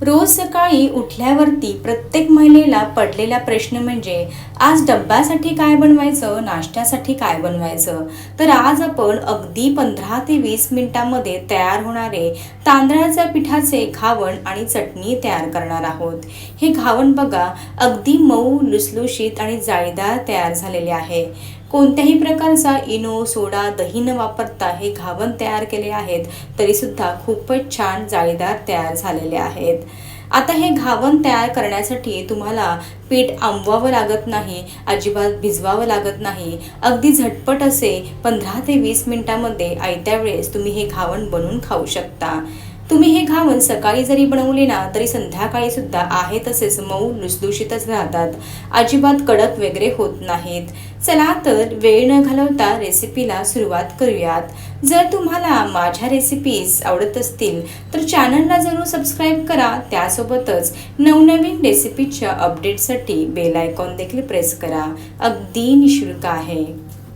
रोज सकाळी उठल्यावरती प्रत्येक महिलेला पडलेला प्रश्न म्हणजे आज डब्यासाठी काय बनवायचं, नाश्त्यासाठी काय बनवायचं. तर आज आपण अगदी 15 ते 20 मिनिटांमध्ये तयार होणारे तांदळाच्या पिठाचे घावण आणि चटणी तयार करणार आहोत. हे घावण बघा, अगदी मऊ, लुसलुशीत आणि जाळीदार तयार झालेले आहे. कोणत्याही प्रकारचा इनो, सोडा, दही न वापरता हे घावण तयार केले आहेत, तरीसुद्धा खूपच छान जाळीदार तयार झालेले आहेत. आता हे घावण तयार करण्यासाठी तुम्हाला पीठ आंबवावं लागत नाही, अजिबात भिजवावं लागत नाही. अगदी झटपट असे 15 ते 20 मिनिटांमध्ये आयत्या वेळेस तुम्ही हे घावण बनवून खाऊ शकता. तुम्ही हे घावण सकाळी जरी बनवले ना तरी संध्याकाळी सुद्धा आहे तसेच मऊ लुसलुशीतच राहतात, अजिबात कडक वगैरे होत नाहीत. चला तर वेळ न घालवता रेसिपीला सुरुवात करूयात. जर तुम्हाला माझ्या रेसिपीज आवडत असतील तर चॅनलला जरूर सबस्क्राईब करा. त्यासोबतच नवनवीन रेसिपीच्या अपडेटसाठी बेल आयकॉन देखील प्रेस करा. अगदी निशुल्क आहे.